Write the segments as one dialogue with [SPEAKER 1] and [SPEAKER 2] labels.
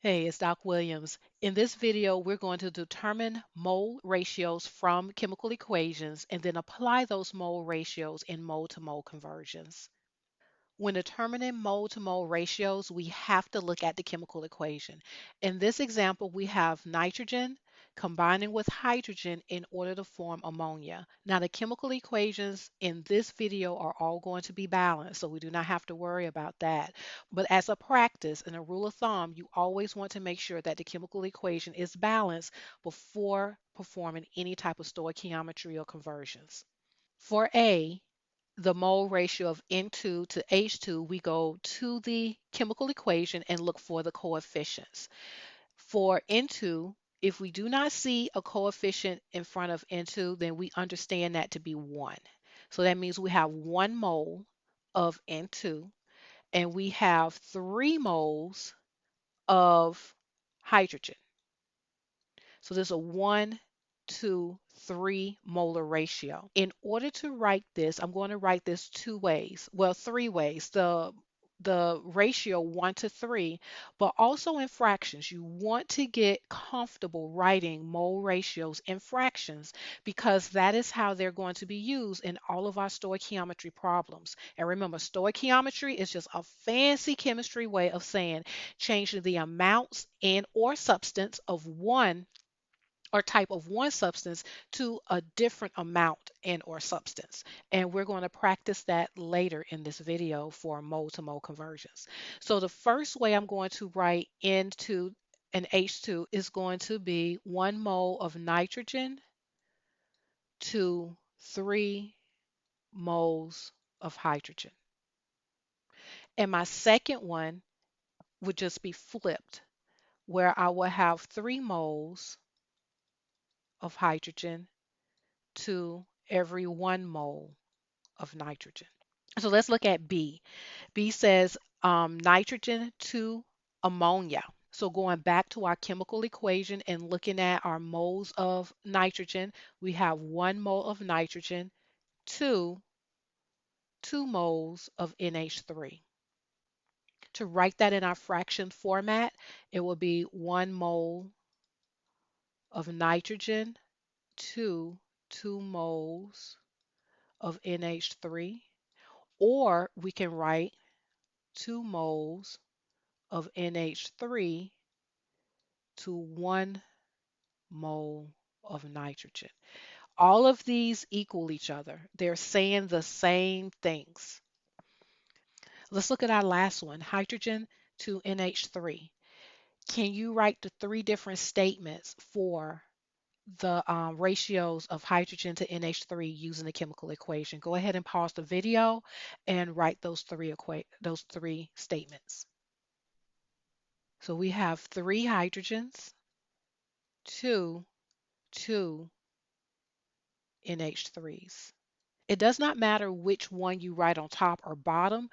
[SPEAKER 1] Hey, it's Doc Williams. In this video, we're going to determine mole ratios from chemical equations and then apply those mole ratios in mole-to-mole conversions. When determining mole-to-mole ratios, we have to look at the chemical equation. In this example, we have nitrogen combining with hydrogen in order to form ammonia. Now, the chemical equations in this video are all going to be balanced, so we do not have to worry about that. But as a practice and a rule of thumb, you always want to make sure that the chemical equation is balanced before performing any type of stoichiometry or conversions. For A, the mole ratio of N2 to H2, we go to the chemical equation and look for the coefficients. For N2, if we do not see a coefficient in front of N2, then we understand that to be 1. So that means we have 1 mole of N2 and we have 3 moles of hydrogen. So there's a 1 to 3 molar ratio. In order to write this, I'm going to write this two ways. Well, three ways. The ratio 1 to 3, but also in fractions. You want to get comfortable writing mole ratios in fractions because that is how they're going to be used in all of our stoichiometry problems. And remember, stoichiometry is just a fancy chemistry way of saying changing the amounts and or substance of one or type of one substance to a different amount and or substance. And we're going to practice that later in this video for mole to mole conversions. So the first way I'm going to write into an H2 is going to be 1 mole of nitrogen to 3 moles of hydrogen. And my second one would just be flipped, where I will have 3 moles of hydrogen to every 1 mole of nitrogen. So let's look at B. B says nitrogen to ammonia. So going back to our chemical equation and looking at our moles of nitrogen, we have 1 mole of nitrogen to 2 moles of NH3. To write that in our fraction format, it will be 1 mole of nitrogen to 2 moles of NH3. Or we can write 2 moles of NH3 to 1 mole of nitrogen. All of these equal each other. They're saying the same things. Let's look at our last one, hydrogen to NH3. Can you write the 3 different statements for the ratios of hydrogen to NH3 using the chemical equation? Go ahead and pause the video and write those three statements. So we have 3 hydrogens, 2 NH3s. It does not matter which one you write on top or bottom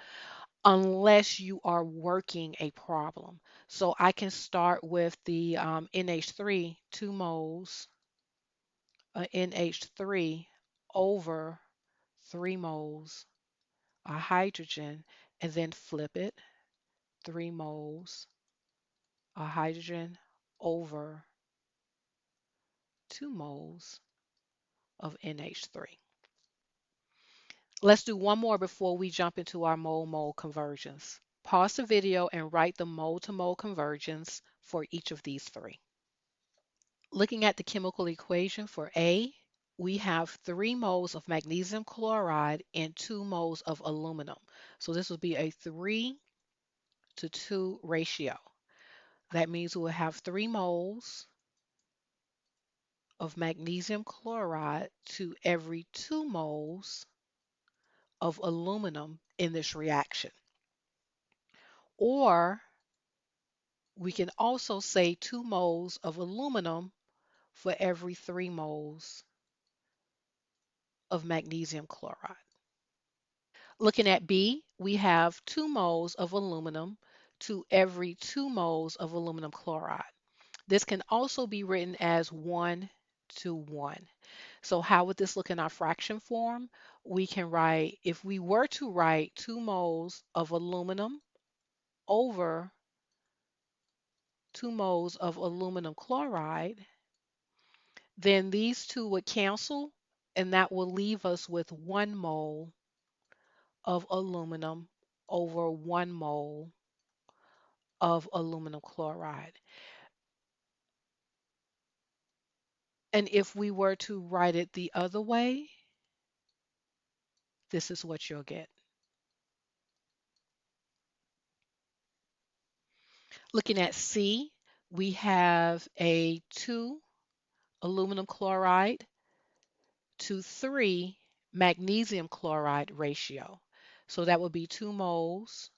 [SPEAKER 1] unless you are working a problem. So I can start with the NH3, 2 moles NH3 over 3 moles of hydrogen, and then flip it, 3 moles of hydrogen over 2 moles of NH3. Let's do one more before we jump into our mole-mole conversions. Pause the video and write the mole-to-mole conversions for each of these three. Looking at the chemical equation for A, we have 3 moles of magnesium chloride and 2 moles of aluminum. So this would be a 3 to 2 ratio. That means we'll have 3 moles of magnesium chloride to every 2 moles of aluminum in this reaction. Or we can also say 2 moles of aluminum for every 3 moles of magnesium chloride. Looking at B, we have 2 moles of aluminum to every 2 moles of aluminum chloride. This can also be written as 1 to 1. So how would this look in our fraction form? We can write, if we were to write 2 moles of aluminum over 2 moles of aluminum chloride, then these two would cancel, and that will leave us with 1 mole of aluminum over 1 mole of aluminum chloride. And if we were to write it the other way, this is what you'll get. Looking at C, we have a 2 aluminum chloride to 3 magnesium chloride ratio. So that would be 2 moles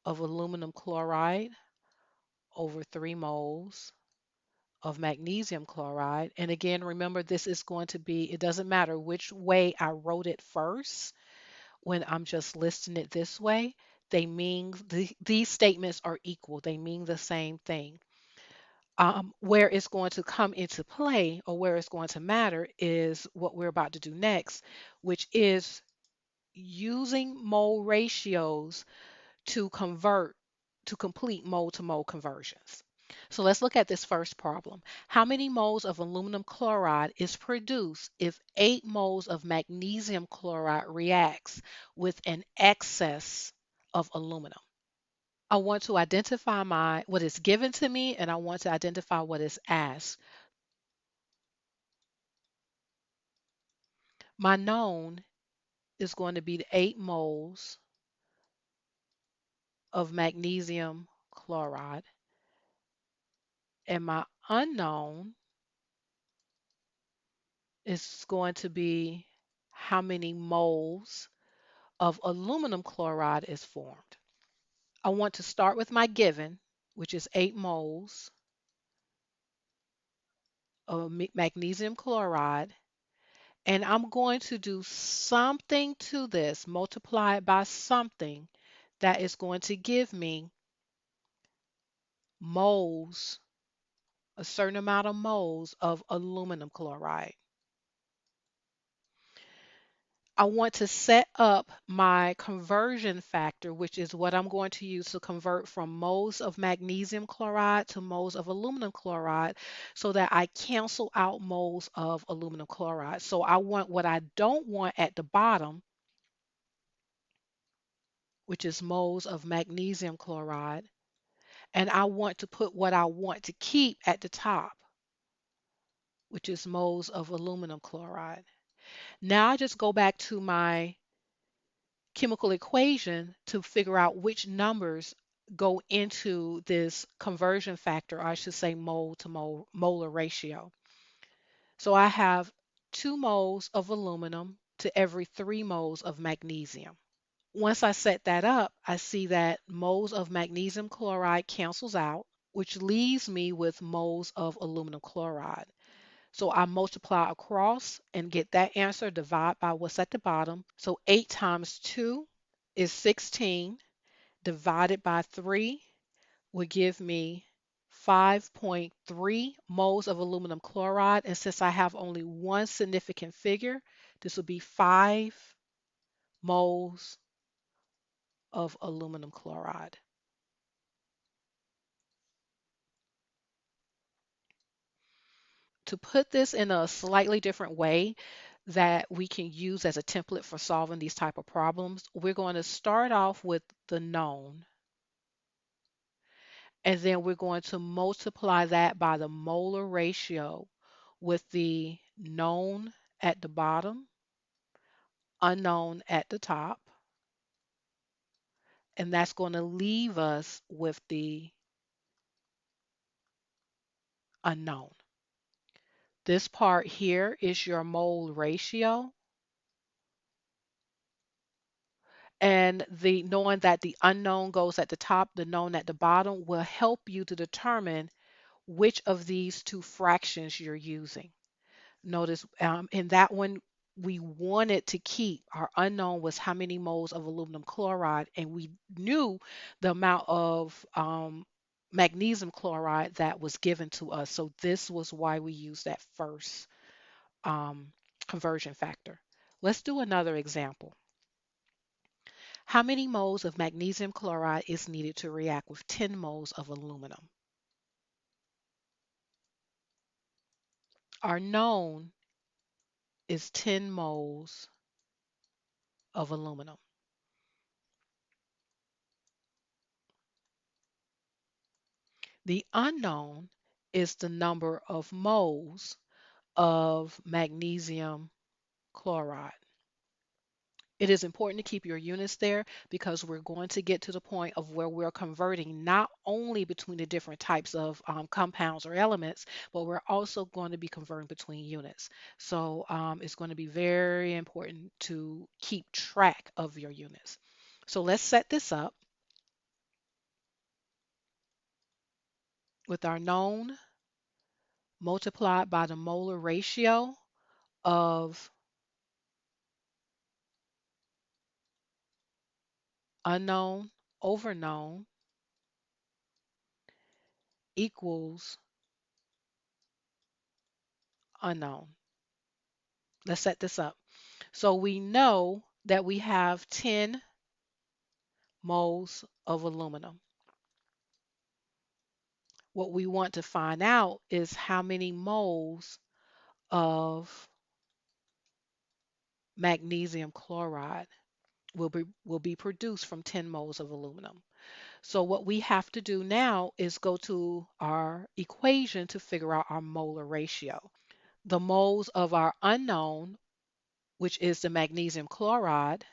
[SPEAKER 1] of aluminum chloride over 3 moles of magnesium chloride. And again, remember this is going to be, it doesn't matter which way I wrote it first when I'm just listing it this way. They mean, these statements are equal. They mean the same thing. Where it's going to come into play or where it's going to matter is what we're about to do next, which is using mole ratios to convert to complete mole to mole conversions. So let's look at this first problem. How many moles of aluminum chloride is produced if 8 moles of magnesium chloride reacts with an excess of aluminum? I want to identify what is given to me, and I want to identify what is asked. My known is going to be the 8 moles of magnesium chloride, and my unknown is going to be how many moles of aluminum chloride is formed. I want to start with my given, which is 8 moles of magnesium chloride, and I'm going to do something to this, multiply it by something that is going to give me moles, a certain amount of moles of aluminum chloride. I want to set up my conversion factor, which is what I'm going to use to convert from moles of magnesium chloride to moles of aluminum chloride so that I cancel out moles of aluminum chloride. So I want what I don't want at the bottom, which is moles of magnesium chloride, and I want to put what I want to keep at the top, which is moles of aluminum chloride. Now I just go back to my chemical equation to figure out which numbers go into this conversion factor, or I should say mole to molar ratio. So I have 2 moles of aluminum to every 3 moles of magnesium. Once I set that up, I see that moles of magnesium chloride cancels out, which leaves me with moles of aluminum chloride. So I multiply across and get that answer, divide by what's at the bottom. So 8 times 2 is 16, divided by 3 would give me 5.3 moles of aluminum chloride. And since I have only one significant figure, this would be 5 moles of aluminum chloride. To put this in a slightly different way that we can use as a template for solving these type of problems, we're going to start off with the known, and then we're going to multiply that by the molar ratio with the known at the bottom, unknown at the top, and that's going to leave us with the unknown. This part here is your mole ratio, and the knowing that the unknown goes at the top, the known at the bottom will help you to determine which of these two fractions you're using. Notice in that one, we wanted to keep our unknown was how many moles of aluminum chloride, and we knew the amount of magnesium chloride that was given to us. So this was why we used that first um, conversion factor. Let's do another example. How many moles of magnesium chloride is needed to react with 10 moles of aluminum? Our known is 10 moles of aluminum. The unknown is the number of moles of magnesium chloride. It is important to keep your units there because we're going to get to the point of where we're converting not only between the different types of compounds or elements, but we're also going to be converting between units. So it's going to be very important to keep track of your units. So let's set this up with our known multiplied by the molar ratio of unknown over known equals unknown. Let's set this up. So we know that we have 10 moles of aluminum. What we want to find out is how many moles of magnesium chloride will be produced from 10 moles of aluminum. So what we have to do now is go to our equation to figure out our molar ratio. The moles of our unknown, which is the magnesium chloride,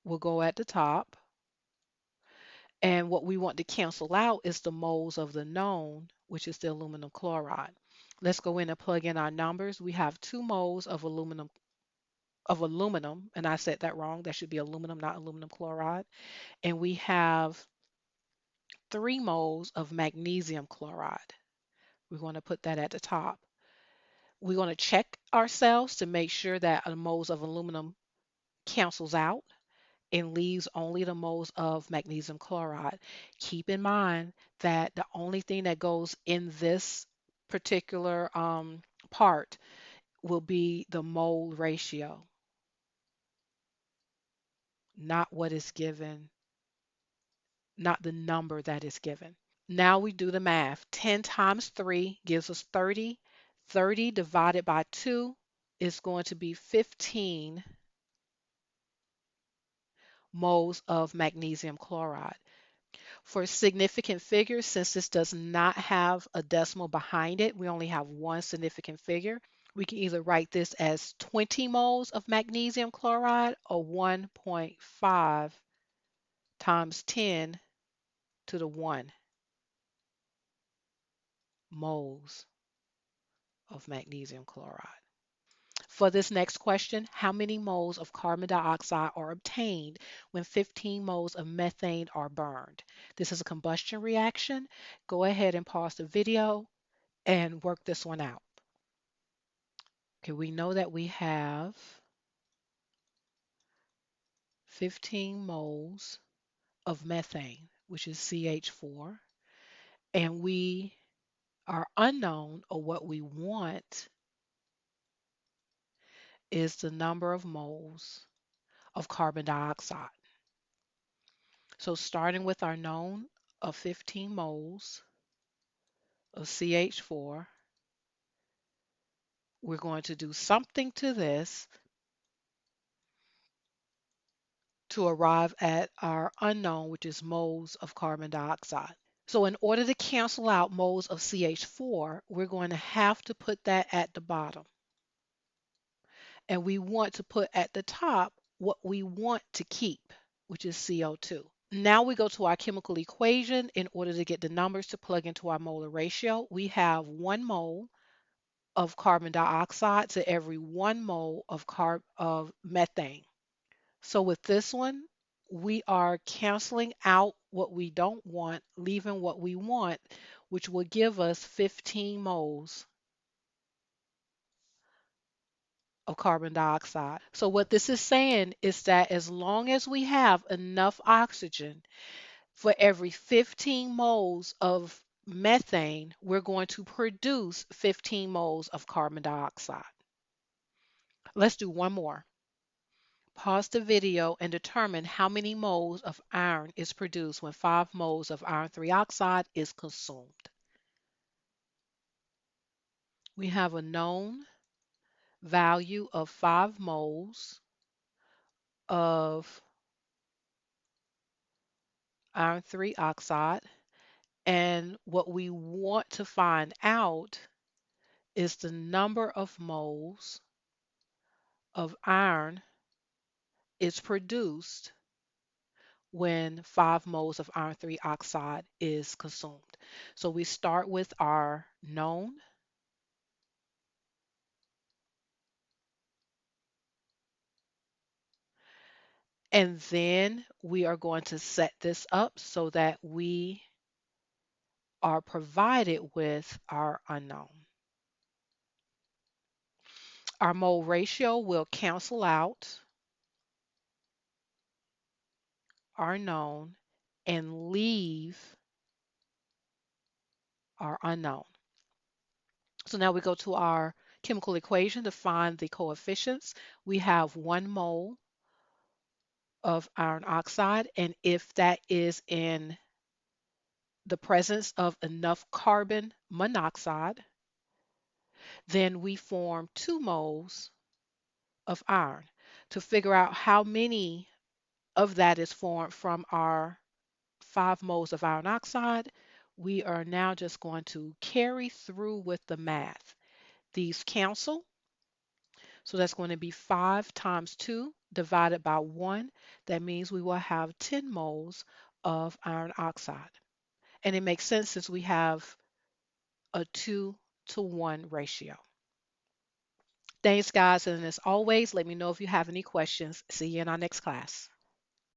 [SPEAKER 1] will go at the top. And what we want to cancel out is the moles of the known, which is the aluminum chloride. Let's go in and plug in our numbers. We have 2 moles of aluminum, and I said that wrong. That should be aluminum, not aluminum chloride. And we have 3 moles of magnesium chloride. We're going to put that at the top. We're going to check ourselves to make sure that the moles of aluminum cancels out and leaves only the moles of magnesium chloride. Keep in mind that the only thing that goes in this particular part will be the mole ratio, not what is given, not the number that is given. Now we do the math. 10 times 3 gives us 30. 30 divided by 2 is going to be 15 moles of magnesium chloride. For significant figures, since this does not have a decimal behind it, we only have one significant figure. We can either write this as 20 moles of magnesium chloride or 1.5 times 10 to the 1 moles of magnesium chloride. For this next question, how many moles of carbon dioxide are obtained when 15 moles of methane are burned? This is a combustion reaction. Go ahead and pause the video and work this one out. Okay, we know that we have 15 moles of methane, which is CH4, and we are unknown, or what we want is the number of moles of carbon dioxide. So starting with our known of 15 moles of CH4, we're going to do something to this to arrive at our unknown, which is moles of carbon dioxide. So in order to cancel out moles of CH4, we're going to have to put that at the bottom. And we want to put at the top what we want to keep, which is CO2. Now we go to our chemical equation in order to get the numbers to plug into our molar ratio. We have 1 mole of carbon dioxide to every 1 mole of methane. So with this one, we are canceling out what we don't want, leaving what we want, which will give us 15 moles of carbon dioxide. So what this is saying is that as long as we have enough oxygen for every 15 moles of methane, we're going to produce 15 moles of carbon dioxide. Let's do one more. Pause the video and determine how many moles of iron is produced when 5 moles of iron 3 oxide is consumed. We have a known value of 5 moles of iron 3 oxide. And what we want to find out is the number of moles of iron is produced when 5 moles of iron 3 oxide is consumed. So we start with our known, and then we are going to set this up so that we are provided with our unknown. Our mole ratio will cancel out our known and leave our unknown. So now we go to our chemical equation to find the coefficients. We have 1 mole of iron oxide, and if that is in the presence of enough carbon monoxide, then we form 2 moles of iron. To figure out how many of that is formed from our 5 moles of iron oxide, we are now just going to carry through with the math. These cancel, so that's going to be 5 times 2 divided by 1. That means we will have 10 moles of iron oxide. And it makes sense since we have a 2-to-1 ratio. Thanks, guys. And as always, let me know if you have any questions. See you in our next class.